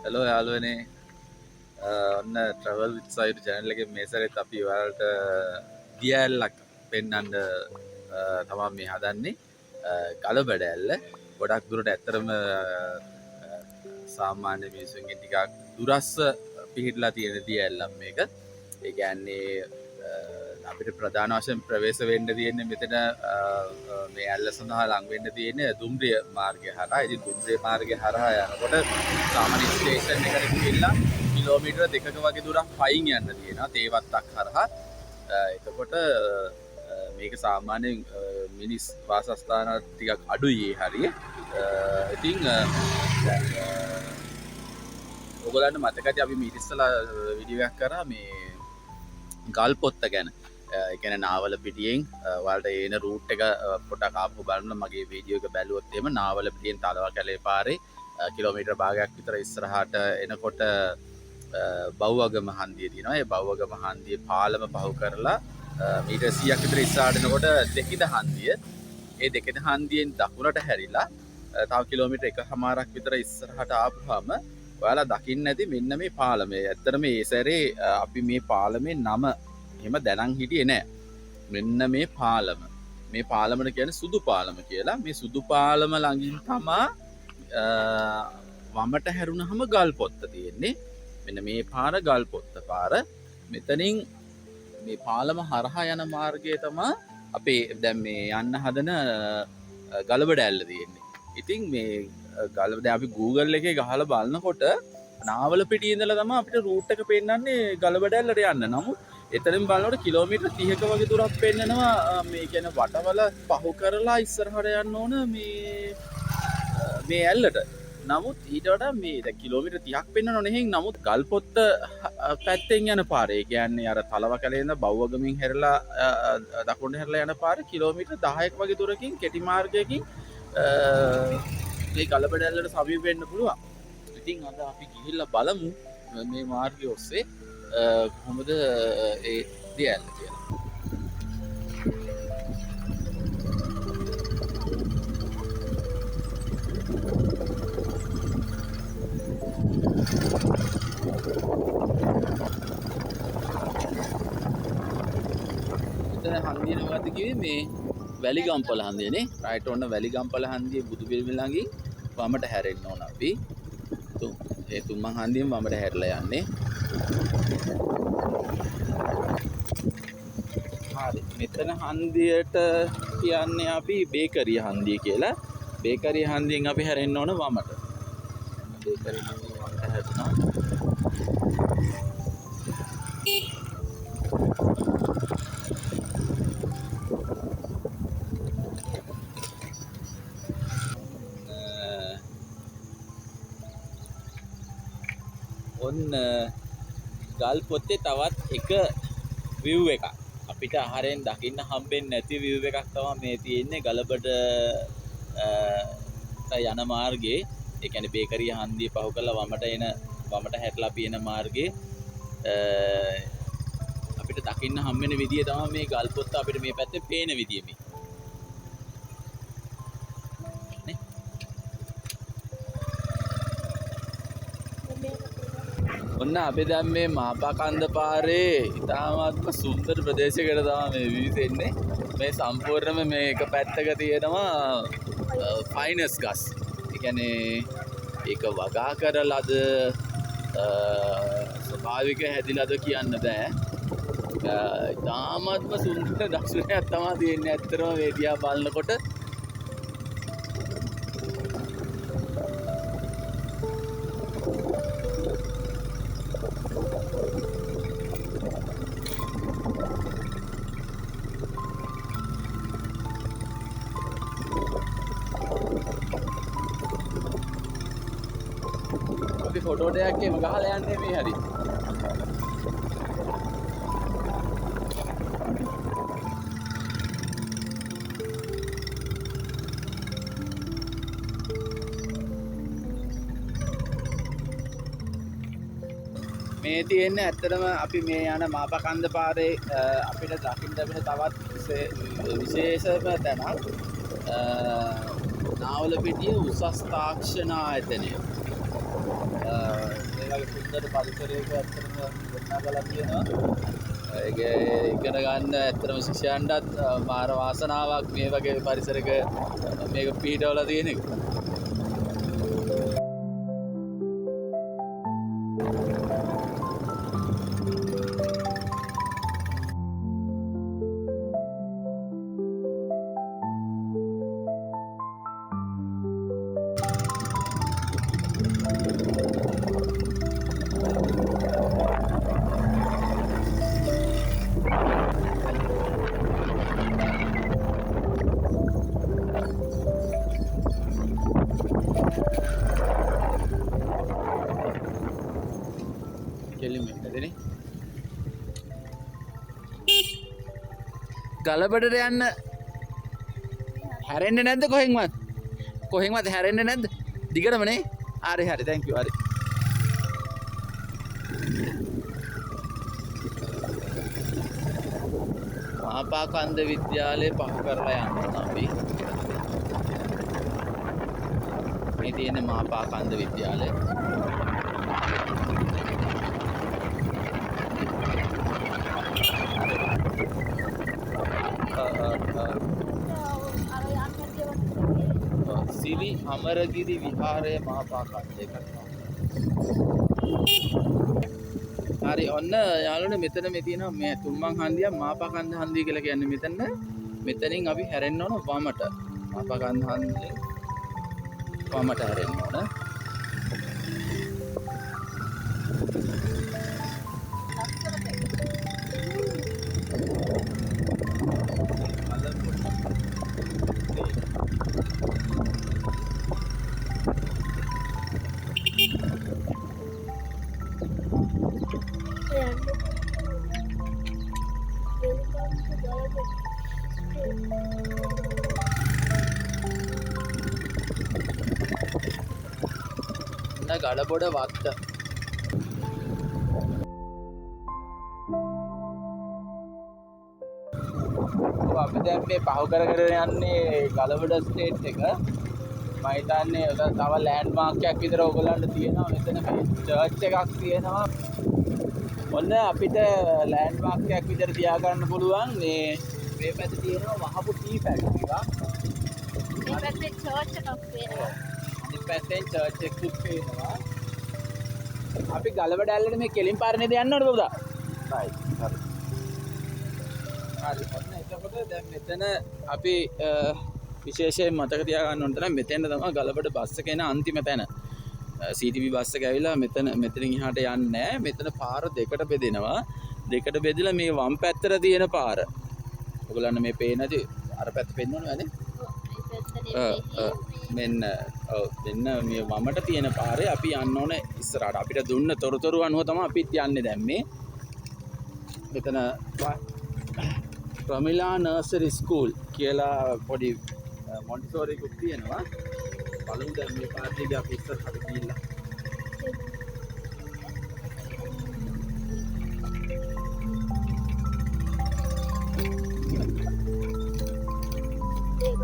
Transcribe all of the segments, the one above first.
Hello යාළුවනේ ඔන්න travel විත් side channel එකේ මේ සැරේත් අපි ඔයාලට දියඇල්ලක් පෙන්වන්න තමයි මේ හදන්නේ ගලබඩ ඇල්ල ගොඩක් දුරට ඇත්තරම සාමාන්‍ය මිනිස්සුන්ගෙන් ටිකක් දුරස්ස පිහිටලා තියෙන දියඇල්ලක් මේක ඒ කියන්නේ අපිට ප්‍රධාන වශයෙන් ප්‍රවේශ වෙන්න තියෙන්නේ මෙතන මේ ඇල්ල සඳහා ලං වෙන්න තියෙන්නේ දුම්රිය මාර්ගය හරහා. ඉතින් දුම්රිය මාර්ගය හරහා යනකොට සාමාන්‍ය ස්ටේෂන් එකට ගිහිල්ලා කිලෝමීටර 2ක වගේ දුරක් පයින් යන්න තියෙනවා තේවත්තක් හරහා. එතකොට මේක සාමාන්‍යයෙන් මිනිස් වාසස්ථාන ටිකක් අඩුයි ඒ හරිය. ඉතින් ඔයගොල්ලන්ට මතකයි අපි මීට ඉස්සලා වීඩියෝ එකක් කරා මේ ගල්පොත්ත ගැන. ඒ කියන්නේ නාවල පිටියෙන් ඔයාලට එන රූට් එක පොඩක් ආපහු බලන්න මගේ වීඩියෝ එක බැලුවොත් එහෙම නාවල පිටියෙන් තලවා කැලේ පාරේ කිලෝමීටර භාගයක් විතර ඉස්සරහට එනකොට බව්වගම හන්දිය තියෙනවා. ඒ බව්වගම හන්දියේ පාලම පහු කරලා මීටර් 100ක් විතර ඉස්සරහට එනකොට දෙකිද හන්දිය. ඒ දෙකිද හන්දියෙන් දකුණට හැරිලා තව කිලෝමීටර 1කමාරක් විතර ඉස්සරහට ආපුවාම ඔයාලා දකින්න ඇති මෙන්න මේ පාලමේ. ඇත්තටම මේ සැරේ අපි මේ පාලමේ නම එහෙම දැනන් හිටියේ නෑ. මෙන්න මේ පාලම. මේ පාලමට කියන්නේ සුදු පාලම කියලා. මේ සුදු පාලම ළඟින් තමා වමට හැරුණාම ගල්පොත්ත තියෙන්නේ. මෙන්න මේ පාර ගල්පොත්ත පාර. මෙතනින් මේ පාලම හරහා යන මාර්ගය තමයි අපේ දැන් මේ යන්න හදන ගලබඩ ඇල්ල තියෙන්නේ. ඉතින් මේ ගලබඩ අපි Google එකේ ගහලා බලනකොට නාවල පිටියේ ඉඳලා තමයි අපිට රූට් එක පෙන්නන්නේ ගලබඩ ඇල්ලට යන්න. නමුත් එතනින් බලනකොට කිලෝමීටර් 30ක වගේ දුරක් පෙන්නනවා. මේ කියන්නේ වටවල පහු කරලා ඉස්සරහට යන්න ඕන මේ ඇල්ලට. නමුත් ඊට වඩා මේ දැන් කිලෝමීටර් 30ක් පෙන්නනෝ නෙහින්. නමුත් ගල්පොත්ත පැත්තෙන් යන පාරේ කියන්නේ අර තලවකැලේ ඉඳන් බව්වගමින් හැරලා දකුණට හැරලා යන පාරේ කිලෝමීටර් 10ක වගේ දුරකින් කෙටි මාර්ගයකින් මේ ගලබඩ ඇල්ලට සමීප වෙන්න පුළුවන්. ඉතින් අද අපි ගිහිල්ලා බලමු මේ මාර්ගය ඔස්සේ කොහොමද ඒ දියඇල්ල කියලා. හන්දිය මොකද්ද කිව්වේ මේ වැලිගම්පල හන්දියනේ. රයිට් ඔන්න වැලිගම්පල හන්දිය බුදු පිළිම ළඟින් වමට හැරෙන්න ඕන අපි. ඒ තුම්මන් හන්දියෙන් වමට හැරලා යන්නේ. හරි. මෙතන හන්දියට කියන්නේ අපි බේකරිය හන්දිය කියලා. බේකරිය හන්දියෙන් අපි හැරෙන්න ඕන වමට. බේකරිය හන්දියෙන් වමට හැරුණා. ඔන්න ගල්පොත්තේ තවත් එක view එකක් අපිට ආහාරයෙන් දකින්න හම්බෙන්නේ නැති view එකක් තමයි මේ තියෙන්නේ ගලබඩ යන මාර්ගයේ. ඒ කියන්නේ බේකරිය හන්දිය පහු කරලා වමට හැරලා අපි එන මාර්ගයේ අපිට දකින්න හම්බෙන විදිය තමයි මේ ගල්පොත්ත අපිට මේ පැත්තේ පේන විදිය මේ. ඔන්න අපි දැන් මේ මාපකන්ද පාරේ ඉතාමත්ම සුන්දර ප්‍රදේශයකට තමයි මේ විවිසෙන්නේ. මේ සම්පූර්ණයෙන්ම මේ එක පැත්තක තියෙනවා ෆයිනස් ගස්. ඒ කියන්නේ ඒක වගා කරලාද ස්වභාවික හැදිලාද කියන්න බෑ. ඉතාමත්ම සුන්දර දර්ශනයක් තමයි තියෙන්නේ ඇත්තටම මේ දිහා බලනකොට. ෆොටෝ එකක් එම ගහලා යන්නේ මේ හරි. මේ තියෙන්නේ ඇත්තටම අපි මේ යන මාපකන්ද පාරේ අපිට දකින්න ලැබෙන තවත් විශේෂම තැනක් නාවලපිටිය උසස් තාක්ෂණ ආයතනය. මේ වගේ සුන්දර පරිසරයක ඇත්තටම ගොඩනගලා තියෙනවා. ඒක ඉගෙන ගන්න ඇත්තටම ශිෂ්‍යයන්ටත් මාර වාසනාවක් මේ වගේ පරිසරයක මේක පිහිටවලා තියෙන එක. ගලබඩට යන්න හැරෙන්නේ නැද්ද කොහෙන්වත් හැරෙන්නේ නැද්ද? දිගටමනේ. හරි thank you. හරි. මාපාකන්ද විද්‍යාලය පහු කරලා යනවා අපි. මේ තියෙන මාපාකන්ද විද්‍යාලය. සිරි අමරගිරි විහාරය මහපාකන්ද එකක්. හරි ඔන්න යාළුවනේ මෙතන මේ තියෙනවා මේ තුම්මන් හන්දිය මහපාකන්ද හන්දිය කියලා කියන්නේ මෙතන. මෙතනින් අපි හැරෙන්න ඕන වමට. මහපාකන්ද හන්දියෙන් වමට හැරෙන්න ඕන. ගලබොඩ වත්ත අපි දැන් මේ පහු කර යන්නේ ගලබොඩ ස්ටේට් එක. මම හිතන්නේ තව ලෑන්ඩ්මාර්ක් එකක් විතර ඔයගොල්ලන්ට තියෙනවා. මෙතන මේ චර්ච් එකක් තියෙනවා. ඔන්න අපිට ලෑන්ඩ්මාර්ක් එකක් විතර තියාගන්න පුළුවන්. මේ පැත්තේ තියෙනවා වහපු ටී ෆැක්ටරි එකක්. මේ පැත්තේ චර්ච් එකක් තියෙනවා. පැත්තෙන් චර්ච් එකක් පේනවා. අපි ගලබඩ ඇල්ලට මේ කෙලින් පාර නේද යන්න ඕනේ පුතා. right. හරි. හරි. එතකොට දැන් මෙතන අපි විශේෂයෙන් මතක තියාගන්න ඕන තරම් මෙතෙන් තමයි ගලබඩ බස් එක එන අන්තිම තැන. CTV බස් එක ඇවිල්ලා මෙතනින් එහාට යන්නේ නැහැ. මෙතන පාර දෙකට බෙදෙනවා. දෙකට බෙදලා මේ වම් පැත්තට තියෙන පාර. ඔයගොල්ලන් මේ පේන නැති අර පැත්ත පෙන්වන්නේ නැද? මෙන්න මේ වමට තියෙන පාරේ අපි යන්න ඕනේ ඉස්සරහට. අපිට දුන්න තොරතුරු අනුව තමයි අපිත් යන්නේ දැන් මේ. මෙතන ප්‍රමිලා නර්සරි ස්කූල් කියලා පොඩි මොන්ටිසෝරි එකක් තියෙනවා. බලමු දැන් මේ පාරේ අපි ඉස්සරහට ගිහිල්ලා.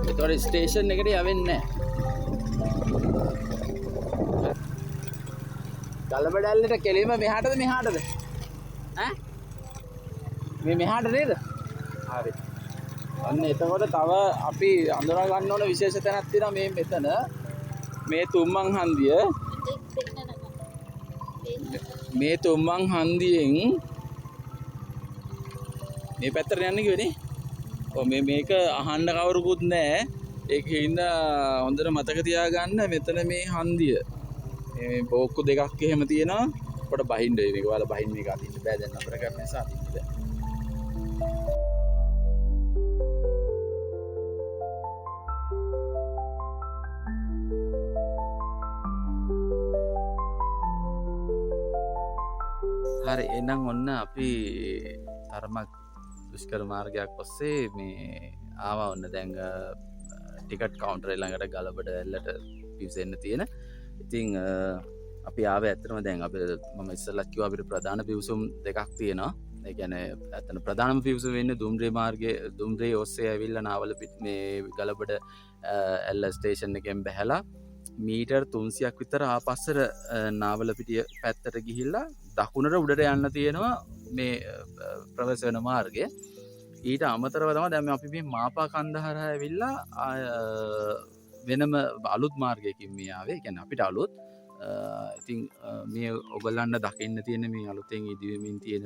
ඒතොර ස්ටේෂන් එකට යවෙන්නේ නැහැ. ගලබඩ ඇල්ලට කෙලින්ම මෙහාටද මෙහාටද? ඈ? මේ මෙහාට නේද? හරි. අන්න එතකොට තව අපි අඳුරා ගන්න ඕන විශේෂ තැනක් තියෙනවා මේ මෙතන. මේ තුම්මන් හන්දිය. මේ තුම්මන් හන්දියෙන් මේ පැත්තට යන්න කිව්වනේ. ඔව් මේක අහන්න කවුරුකුත් නැහැ. ඒකින්ද හොඳට මතක තියාගන්න මෙතන මේ හන්දිය. මේ බෝක්කු දෙකක් එහෙම තියෙනවා. අපිට බහින්න මේක ඔයාලා බහින්න මේක අදින්න බෑ දැන් අතර කරන නිසා අදින්න බෑ. හරි එහෙනම් ඔන්න අපි තරමක් දුෂ්කර මාර්ගයක් ඔස්සේ මේ ආවා. ඔන්න දැන් ටිකට් කවුන්ටර් ළඟට ගලබඩ ඇල්ලට පිවිසෙන්න තියෙන. ඉතින් අපි ආවේ ඇත්තටම දැන් අපිට මම ඉස්සෙල්ලා කිව්වා අපිට ප්‍රධාන පිවිසුම් දෙකක් තියෙනවා. ඒ කියන්නේ ඇත්තට ප්‍රධානම පිවිසුම වෙන්නේ දුම්රිය මාර්ගයේ දුම්රිය ඔස්සේ ඇවිල්ලා නාවල පිට මේ ගලබඩ ඇල්ල ස්ටේෂන් එකෙන් බැහැලා මීටර් 300ක් විතර ආපස්සට නාවලපිටිය පැත්තට ගිහිල්ලා දකුණට උඩට යන්න තියෙනවා මේ ප්‍රවේශ වෙන මාර්ගය. ඊට අමතරව තමයි දැන් අපි මේ මාපා කන්ද හරහා ඇවිල්ලා වෙනම අලුත් මාර්ගයකින් මේ ආවේ. ඒ කියන්නේ අපිට අලුත්. ඉතින් මේ ඔයගොල්ලන්ට දකින්න තියෙන මේ අලුතෙන් ඉදිවෙමින් තියෙන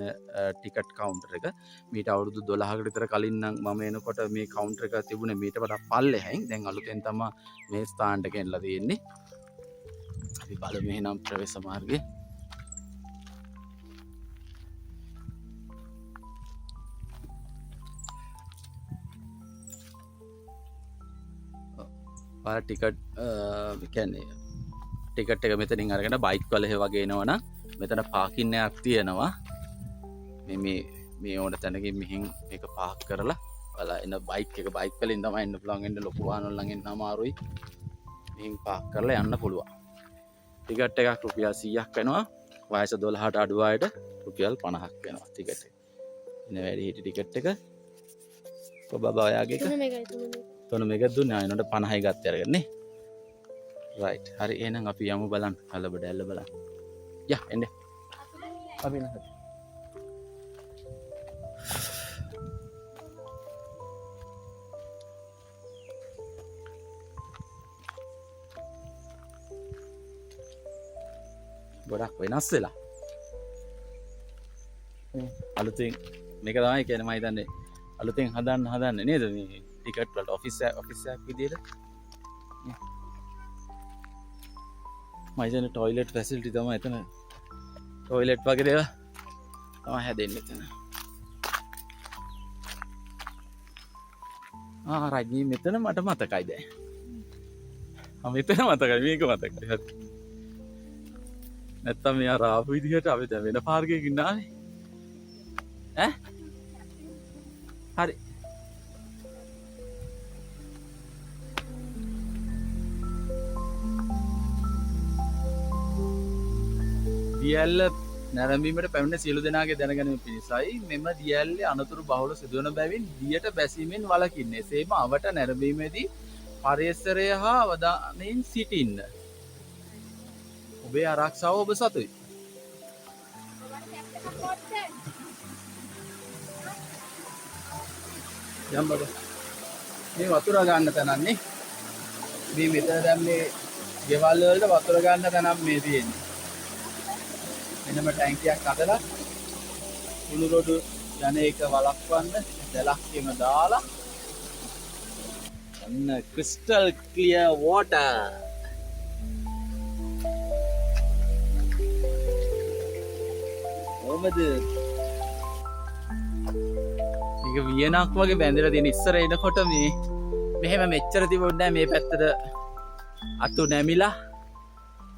ටිකට් කවුන්ටර් එක මීට අවුරුදු 12කට විතර කලින් නම් මම එනකොට මේ කවුන්ටර් එක තිබුණේ මීට වඩා පල්ලෙහැන්. දැන් අලුතෙන් තමයි මේ ස්ථානට ගෙනලා තියෙන්නේ. අපි බලමු එහෙනම් ප්‍රවේශ මාර්ගය. පාර ටිකට් කියන්නේ ටිකට් එක මෙතනින් අරගෙන බයික් වල එහෙ වගේ එනවනම් මෙතන පාකින් එකක් තියෙනවා. මේ ඕන තැනකින් මෙහින් මේක පාක් කරලා ඔයාලා එන බයික් වලින් තමයි එන්න පුළුවන්. එන්න ලොකු වාහන වලින් එන්න අමාරුයි. මෙහින් පාක් කරලා යන්න පුළුවන්. ටිකට් එකක් රුපියල් 100ක් වෙනවා. වයස 12ට අඩු අයට රුපියල් 50ක් වෙනවා ටිකට් එක. ඉතින් වැඩි හිටි ටිකට් එක බබා ඔයාගේ එක 3 මේක දුන්නා. එනකොට 50යි ගත්තේ අරගෙන නේ. රයිට්. හරි එහෙනම් අපි යමු බලන්න. කලබඩැල්ල බලන්න. යා එන්න. අපි නහද. ගොඩක් වෙනස් වෙලා. අලුතෙන් මේක තමයි කියන්නේ මම හිතන්නේ අලුතෙන් හදන්න නේද මේ ටිකට් වලට ඔෆිස් එකක් විදියට. මම හිතන්නේ টয়ලට් ෆැසිලිටි තමයි එතන. টয়ලට් වගේ දේවල් තමයි හැදෙන්නේ එතන. රයිට් මේ මෙතන මට මතකයි දැන්. මෙතන මතකයි මේක මතකයි. හරි. නැත්තම් මෙයා ආපු විදිහට අපි දැන් වෙන පාර්කයකින් ආවේ. හරි. දියැල්ල නැරඹීමට පැමිණ සියලු දෙනාගේ දැනගැනීම පිණිසයි මෙම දියැල්ලේ අනතුරු බහුල සිදුවන බැවින් දියට බැසීමෙන් වළකින්නේ. එසේම අවට නැරඹීමේදී පරිසරය හා අවධානයෙන් සිටින්න. ඔබේ ආරක්ෂාව ඔබ සතුයි. යම් බබා. මේ වතුර ගන්න තැනන්නේ. මේ මෙතන දැන් මේ ගෙවල් වලට වතුර ගන්න තැනක් මේ තියෙන්නේ. මෙන්නම ටැංකියක් හදලා කුළු රොඩු යන එක වළක්වන්න දැලක් එහෙම දාලා අන්න ක්‍රිස්ටල් ක්ලියර් වෝටර්. කොහමද? මේක වියනක් වගේ බැඳලා තියෙන. ඉස්සර එනකොට මේ මෙහෙම මෙච්චර තිබුණේ නැහැ. මේ පැත්තට අතු නැමිලා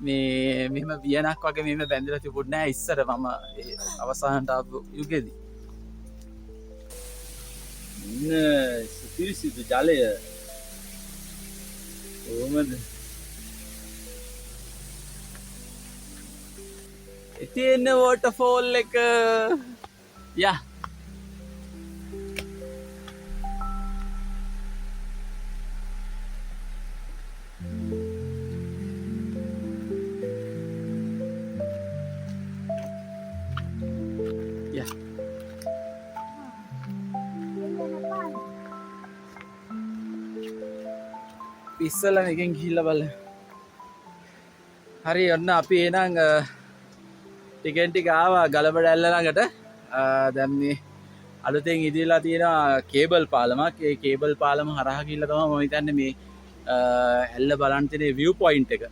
මේ මෙහෙම වියනක් වගේ මෙහෙම බැඳලා තිබුණේ නැහැ ඉස්සර මම අවසානට ආපු යුගෙදී. පිරිසිදු ජලය කොහමද? ඉතින් වෝටර්ෆෝල් එක යා ඉස්සල එකෙන් ගිහිල්ලා බලන්න. හරි ඔන්න අපි එහෙනම් ටිකෙන් ටික ආවා ගලබඩැල්ල ළඟට. දැන් මේ අලුතෙන් ඉදිරියලා තියෙනවා කේබල් පාලමක්. ඒ කේබල් පාලම හරහා ගිහිල්ලා තමයි මම හිතන්නේ මේ ඇල්ල බලන්න තියෙන view point එක.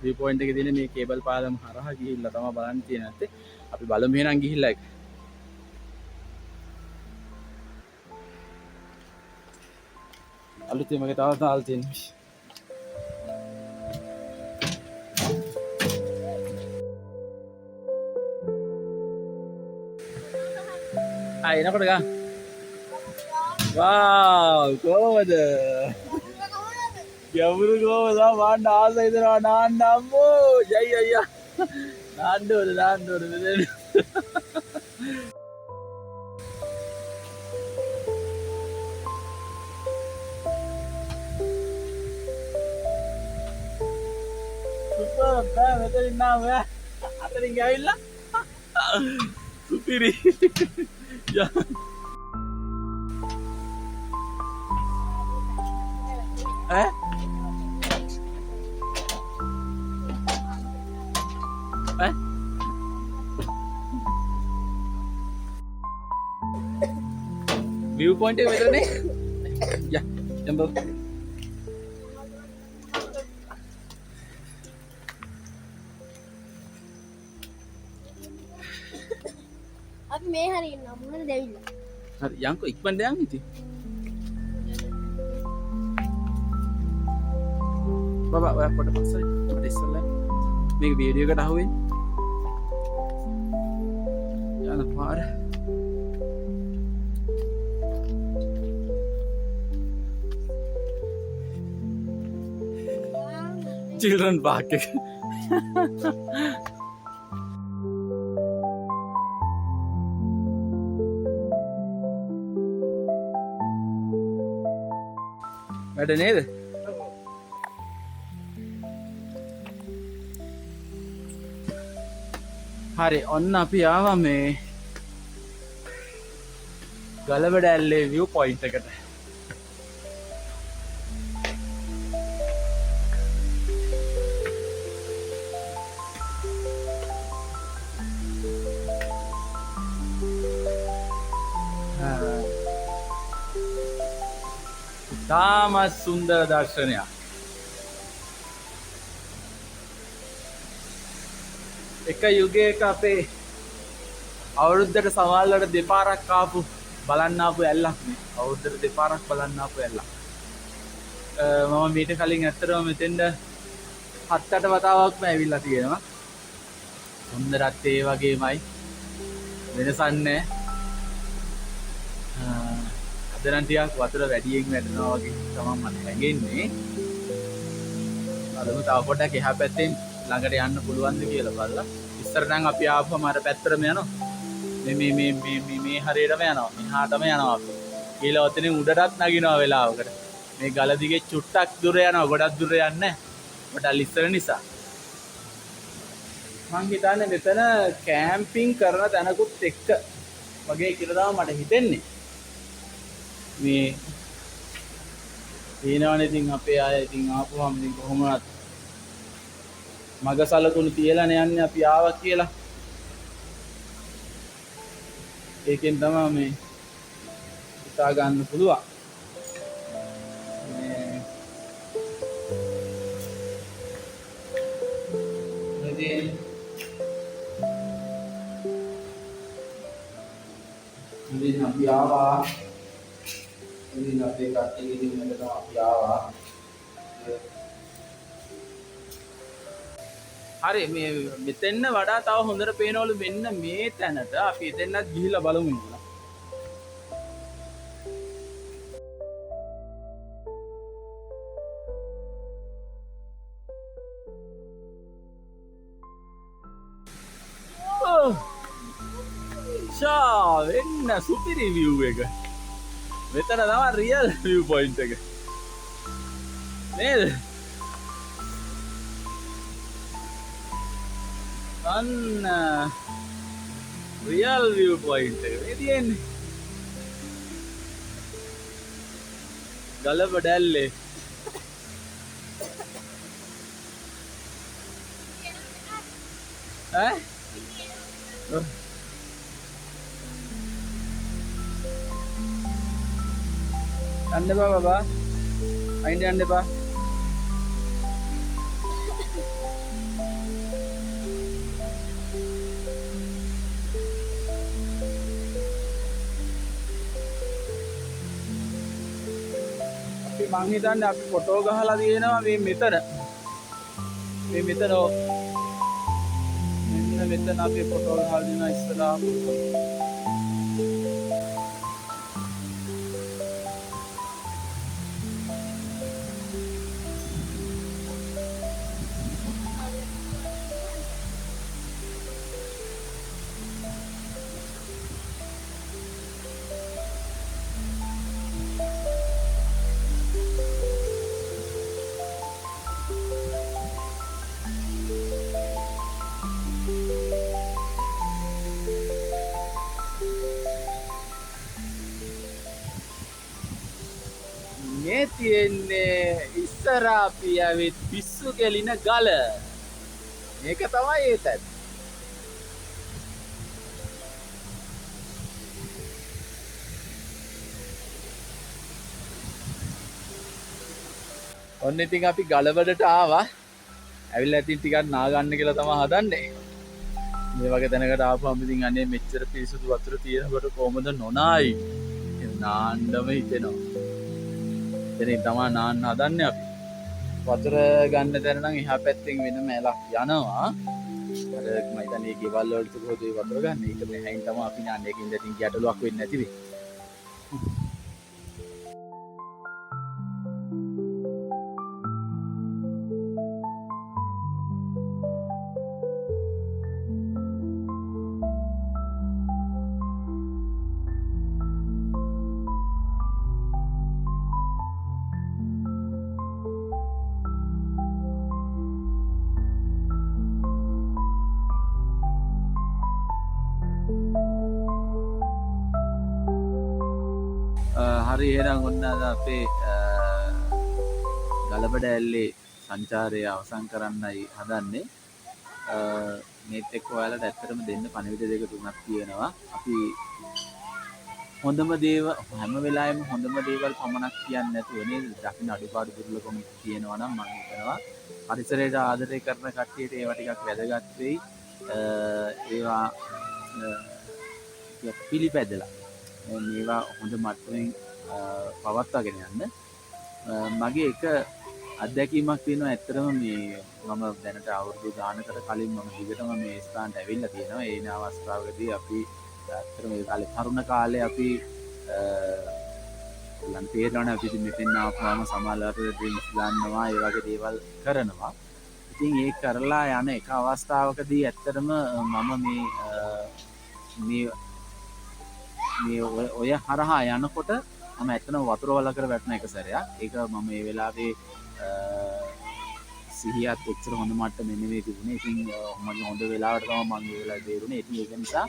view point එකේ තියෙන මේ කේබල් පාලම හරහා ගිහිල්ලා තමයි බලන්න තියෙන්නේ නැත්තේ. අපි බලමු එහෙනම් ගිහිල්ලා ඒක. අලුතෙන් මගේ තව තාල් තියෙනවා. එනකොට ගා වාව් කොහමද? ගැඹුරු කොහමද? වාන්න ආස හිතනවා නාන්න අම්මෝ. යයි අයියා. නාන්න ඕනේ මෙතන. බෑ මෙතන ඉන්නා ඔයා අතරින් ගෑවිල්ලා සුපිරි ඈ ඈ view point එක මෙතනනේ යා jump අපි මේ හරිය ඉන්නවා මොනවද දෙවිලා හරි යන්කෝ ඉක්මනට යන් ඉතින් බබා ඔයා පොඩ පස්සෙ මට ඉස්සෙල්ලා මේක වීඩියෝ එකට අහුවෙන්නේ යන පාර children park එක වැඩ නේද හරි ඔන්න අපි ආවා මේ ගලවඩැල්ලේ view point එකට ඉතාමත් සුන්දර දර්ශනයක් එක යුගයක අපේ අවුරුද්දට සමහරවිට දෙපාරක් ආපු බලන්න ආපු ඇල්ලක් නේ අවුරුද්දට දෙපාරක් බලන්න ආපු ඇල්ලක් මම මීට කලින් ඇත්තටම මෙතෙන්ද 7-8 වතාවක්ම ඇවිල්ලා තියෙනවා සුන්දරත් ඒ වගේමයි වෙනසක් නැහැ අද නම් ටිකක් වතුර වැඩියෙන් වැටෙනවා වගේ තමයි මට හැඟෙන්නේ අදම තව පොඩ්ඩක් එහා පැත්තෙන් ළඟට යන්න පුළුවන්ද කියලා බලලා ඉස්සර නම් අපි ආපුවම අර පැත්තටම යනවා මේ හරියටම යනවා මෙහාටම යනවා අපි ඊළ ඔතනින් උඩටත් නගිනවා වෙලාවකට මේ ගල දිගේ චුට්ටක් දුර යනවා ගොඩක් දුර යන්නේ නැහැ පොඩක් ඉස්සර නිසා මං හිතන්නේ මෙතන කැම්පින් කරන තැනකුත් එක්ක වගේ කියලා තමයි මට හිතෙන්නේ මේ තේනවනේ ඉතින් අපේ අය ඉතින් ආපුවම ඉතින් කොහොමවත් මග සලකුණු තියලානේ යන්නේ අපි ආවා කියලා ඒකෙන් තමයි මේ හිතා ගන්න පුළුවන් මේ ඉතින් අපි ආවා ඉතින් අපේ කට්ටිය ඉතින් මෙතන අපි ආවා හරි මේ මෙතෙන්න වඩා තව හොඳට පේනවලු මෙන්න මේ තැනට අපි එතෙන්නත් ගිහිල්ලා බලමු කියලා වෙන්න සුපිරි view එක මෙතන තමයි රියල් view point එක නේද අන්න රියල් view point එක මේ තියෙන්නේ ගලවඩැල්ලේ ඈ යන්න එපා බබා අයින් යන්න එපා අපි මං හිතන්නේ අපි ෆොටෝ ගහලා තියෙනවා මේ මෙතන මෙන්න මෙතන අපි ෆොටෝ ගහලා දිනා ඉස්සරහා මේ තියෙන්නේ ඉස්සරහා අපි ඇවිත් පිස්සු කෙලින ගල. මේක තමයි ඒ තැන. ඔන්න ඉතින් අපි ගලවලට ආවා. ඇවිල්ලා ඉතින් ටිකක් නා ගන්න කියලා තමයි හදන්නේ. මේ වගේ තැනකට ආපුවම ඉතින් අනේ මෙච්චර පිරිසුදු වතුර තියෙනකොට කොහොමද නොනායි? නාන්නම හිතෙනවා. එතනින් තමයි නාන්න හදන්නේ අපි. වතුර ගන්න තැන නම් එහා පැත්තෙන් වෙනම ඇලක් යනවා. අර මම හිතන්නේ ගෙවල් වලට කොහොමද ඒ වතුර ගන්න? ඒක මෙහෙන් තමයි අපි නාන්නේ. ඒකින්ද ඉතින් ගැටලුවක් වෙන්නේ නැති වෙයි. හරි එහෙනම් ඔන්න අද අපේ ගලබඩ ඇල්ලේ සංචාරය අවසන් කරන්නයි හදන්නේ. මේත් එක්ක ඔයාලට ඇත්තටම දෙන්න පණිවිඩ දෙක තුනක් තියෙනවා. අපි හොඳම දේවල් හැම වෙලාවෙම හොඳම දේවල් පමණක් කියන්නේ නැතුව නේද? දකින්න අඩුපාඩු දුර්ලභකම් තියෙනවා නම් මම හිතනවා පරිසරයට ආදරය කරන කට්ටියට ඒවා ටිකක් වැදගත් වෙයි. ඒවා පිළිපැදලා මේවා හොඳ මට්ටමින් පවත්වාගෙන යන්න. මගේ එක අත්දැකීමක් තියෙනවා. ඇත්තටම මේ මම දැනට අවුරුදු ගානකට කලින් මම දිගටම මේ ස්ථානට ඇවිල්ලා තියෙනවා. ඒ අවස්ථාවකදී අපි ඇත්තටම ඒ කාලේ තරුණ කාලේ අපි ලන් තේරෙනවා අපි ඉතින් මෙතෙන් ආපුවාම සමාජලාට ඩ්‍රින්ක්ස් ගන්නවා ඒ වගේ දේවල් කරනවා. ඉතින් ඒක කරලා යන එක අවස්ථාවකදී ඇත්තටම මම මේ ඔය හරහා යනකොට මම ඇත්තටම වතුර වලකට වැටුණ එක සැරයක්. ඒක මම මේ වෙලාවේ සිහියත් එච්චර හොඳ මට්ටමේ නෙවෙයි තිබුණේ. ඉතින් මම හොඳ වෙලාවට තමයි මම මේ වෙලාවේ තේරුනේ. ඉතින් ඒක නිසා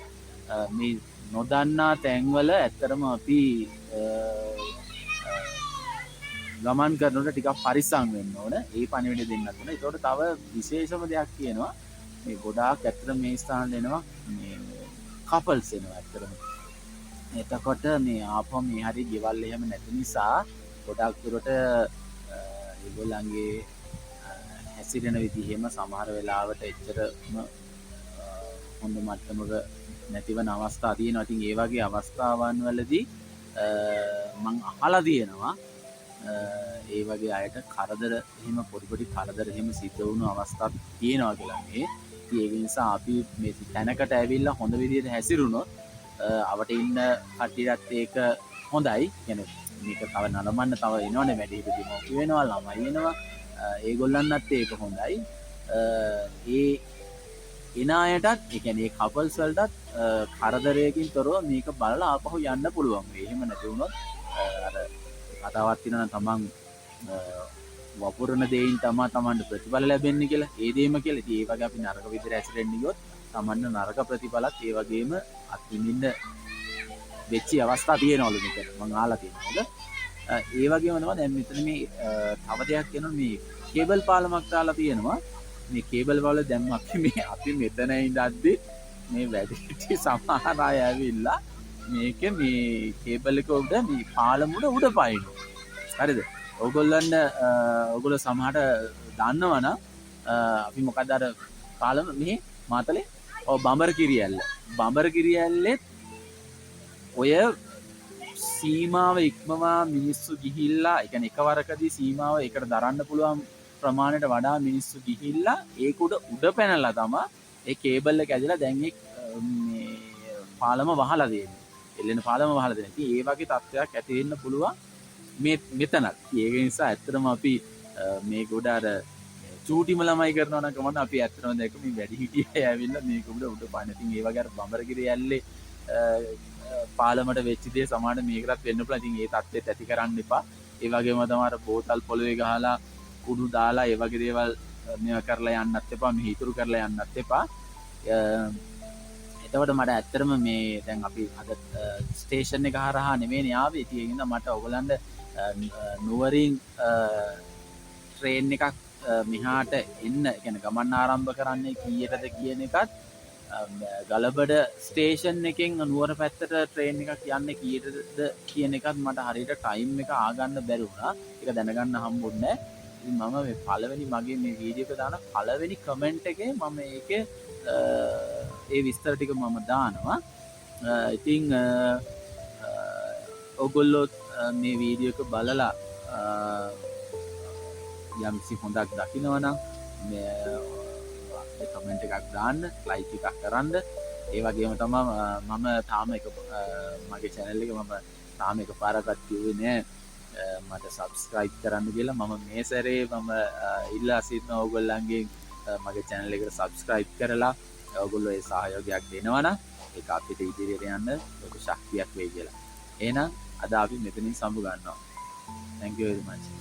මේ නොදන්නා තැන්වල ඇත්තටම අපි ගමන් කරනකොට ටිකක් පරිස්සම් වෙන්න ඕන. ඒ පණිවිඩය දෙන්නත් ඕන. ඒකට තව විශේෂම දෙයක් කියනවා. මේ ගොඩාක් ඇත්තට මේ ස්ථානවල එනවා මේ කපල්ස් එනවා ඇත්තටම. එතකොට මේ ආපහු මේ හරි ගෙවල් එහෙම නැති නිසා ගොඩක් දුරට ඒගොල්ලන්ගේ හැසිරෙන විදිහෙම සමහර වෙලාවට එච්චරම හොඳ මට්ටමක නැතිවන අවස්ථා තියෙනවා. ඉතින් ඒ වගේ අවස්ථාවන් වලදී මම අහලා තියෙනවා ඒ වගේ අයට කරදර එහෙම පොඩි කරදර එහෙම සිද්ධ වුණු අවස්ථා තියෙනවා කියලා මේ. ඉතින් ඒ නිසා අපි මේ තැනකට ඇවිල්ලා හොඳ විදිහට හැසිරුණොත් අවට ඉන්න කට්ටියටත් ඒක හොඳයි. කියන්නේ මේක තව නලමන්න තව එනවනේ වැඩිහිටි දෙමව්පියෝ වෙනවා ළමයි වෙනවා. ඒගොල්ලන්ටත් ඒක හොඳයි. ඒ එන අයටත් ඒ කියන්නේ ඒ කපල්ස් වලටත් කරදරයකින් තොරව මේක බලලා ආපහු යන්න පුළුවන්. එහෙම නැති වුණොත් අර කතාවක් තියෙනවා තමන් වපුරන දෙයින් තමන්ට ප්‍රතිඵල ලැබෙන්නේ කියලා. ඒ දෙයම කියලා. ඉතින් ඒ වගේ අපි නරක විදිහට ඇසිරෙන්න ගියොත් තමන්ට නරක ප්‍රතිඵලත් ඒ වගේම අත්විඳින්න වෙච්ච අවස්ථා තියෙනවලු මෙතන. මම අහලා තියෙනවා. ඒ වගේම තමයි දැන් මෙතන මේ තව දෙයක් කියනවා මේ කේබල් පාලමක් දාලා තියෙනවා. මේ කේබල් වල දැන් අපි මෙතන ඉඳද්දි මේ වැඩිහිටි සමහර අය ඇවිල්ලා මේක මේ කේබල් එක උඩ මේ පාලම උඩ පයින්නවා. හරිද? ඔයගොල්ලෝ සමහරට දන්නවනම් අපි මොකද අර පාලම මෙහි මාතලේ බඹර කිරියැල්ලෙත් ඔය සීමාව ඉක්මවා මිනිස්සු ගිහිල්ලා ඒ කියන්නේ එකවරකදී සීමාව ඒකට දරන්න පුළුවන් ප්‍රමාණයට වඩා මිනිස්සු ගිහිල්ලා ඒක උඩ පැනලා තමයි ඒ කේබල් එක ඇදලා දැන් මේ පාලම වහලා දෙන්නේ. එල්ලෙන පාලම වහලා දෙන්නේ. ඉතින් ඒ වගේ තත්ත්වයක් ඇති වෙන්න පුළුවන් මෙතනත්. ඒක නිසා ඇත්තටම අපි මේක උඩ අර චූටිම ළමයි කරනවා නම් කමන්න අපි ඇත්තටම දැක්ක මේ වැඩි හිටියයි ඇවිල්ලා මේක උඩ පාන. ඉතින් ඒ වගේ අර බඹරගිරිය ඇල්ලේ පාලමට වෙච්ච දේ සමහරට මේකටත් වෙන්න පුළුවන්. ඉතින් ඒ තත්ත්වෙත් ඇති කරන්න එපා. ඒ වගේම තමයි අර බෝතල් පොළවේ ගහලා කුඩු දාලා ඒ වගේ දේවල් මේවා කරලා යන්නත් එපා. මේ හිතුරු කරලා යන්නත් එපා. එතකොට මට ඇත්තටම මේ දැන් අපි අද ස්ටේෂන් එක හරහා නෙමෙයිනේ ආවේ. ඉතින් ඒ නිසා මට ඔයගලන්ට නුවරින් ට්‍රේන් එකක් මෙහාට එන්න ගැන ගමන් ආරම්භ කරන්නේ කීයටද කියන එකත් ගලබඩ ස්ටේෂන් එකෙන් නුවර පැත්තට ට්‍රේන් එකක් යන්න කීයටද කියන එකත් මට හරියට ටයිම් එක ආගන්න බැරි වුණා. ඒක දැනගන්න හම්බුන්නේ නැහැ. ඉතින් මම මේ පළවෙනි මගේ මේ වීඩියෝ එක දාන පළවෙනි කමෙන්ට් එකේ මම ඒකේ ඒ විස්තර ටික මම දානවා. ඉතින් ඔගොල්ලෝ මේ වීඩියෝ එක බලලා යම්සි හොඳක් දකිනවනම් කමෙන්ට් එකක් දාන්න, ලයික් එකක් කරන්න. ඒ වගේම තමයි මම තාම එක මගේ channel එක මම තාම එකපාරක්වත් කිව්වේ නෑ මට subscribe කරන්න කියලා. මම මේ සැරේ මම ඉල්ලා සිටිනවා ඔයගොල්ලන්ගෙන් මගේ channel එකට subscribe කරලා ඔයගොල්ලෝ ඒ සහයෝගයක් දෙනවනම් ඒක අපිට ඉදිරියට යන්න ලොකු ශක්තියක් වෙයි කියලා. එහෙනම් අද අපි මෙතනින් සම්බ ගන්නවා. Thank you very much.